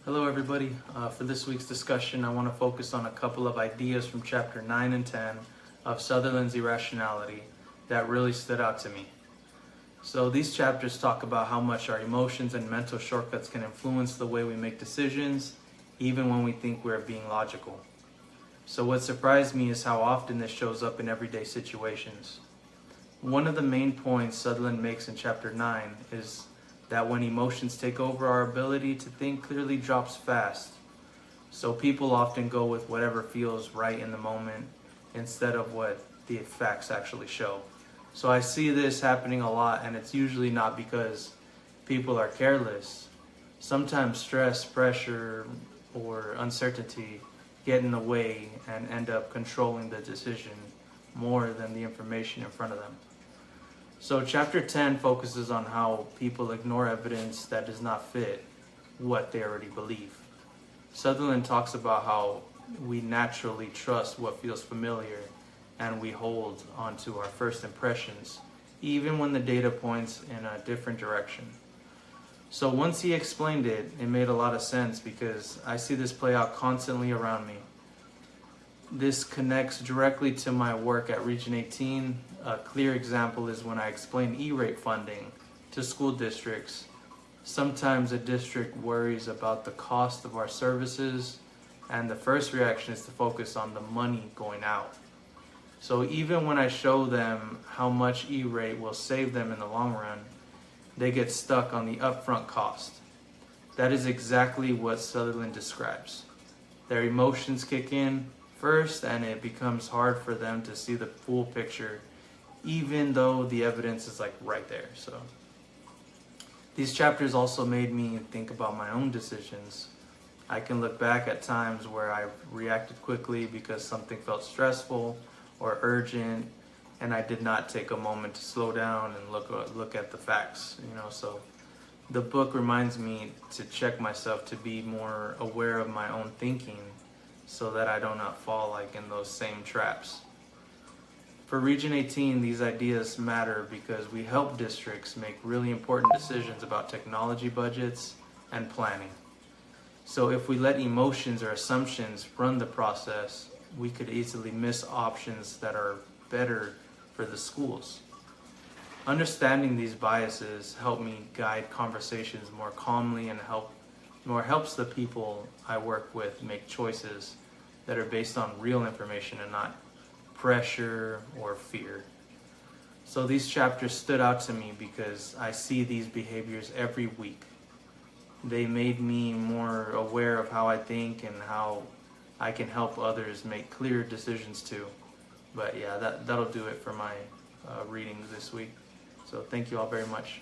Hello everybody. For this week's discussion, I want to focus on a couple of ideas from chapter 9 and 10 of Sutherland's Irrationality that really stood out to me. So these chapters talk about how much our emotions and mental shortcuts can influence the way we make decisions, even when we think we're being logical. So what surprised me is how often this shows up in everyday situations. One of the main points Sutherland makes in chapter 9 is that when emotions take over, our ability to think clearly drops fast. So people often go with whatever feels right in the moment instead of what the facts actually show. So I see this happening a lot, and it's usually not because people are careless. Sometimes stress, pressure, or uncertainty get in the way and end up controlling the decision more than the information in front of them. So chapter 10 focuses on how people ignore evidence that does not fit what they already believe. Sutherland talks about how we naturally trust what feels familiar and we hold onto our first impressions, even when the data points in a different direction. So once he explained it, it made a lot of sense because I see this play out constantly around me. This connects directly to my work at Region 18. A clear example is when I explain E-rate funding to school districts. Sometimes a district worries about the cost of our services, and the first reaction is to focus on the money going out. So even when I show them how much E-rate will save them in the long run, they get stuck on the upfront cost. That is exactly what Sutherland describes. Their emotions kick in first, and it becomes hard for them to see the full picture, even though the evidence is like right there. So these chapters also made me think about my own decisions. I can look back at times where I reacted quickly because something felt stressful or urgent, and I did not take a moment to slow down and look at the facts. So the book reminds me to check myself, to be more aware of my own thinking, so that I do not fall in those same traps. For Region 18, these ideas matter because we help districts make really important decisions about technology budgets and planning. So if we let emotions or assumptions run the process, we could easily miss options that are better for the schools. Understanding these biases help me guide conversations more calmly and helps the people I work with make choices that are based on real information and not pressure or fear. So these chapters stood out to me because I see these behaviors every week. They made me more aware of how I think and how I can help others make clear decisions too. But yeah, that'll do it for my reading this week. So thank you all very much.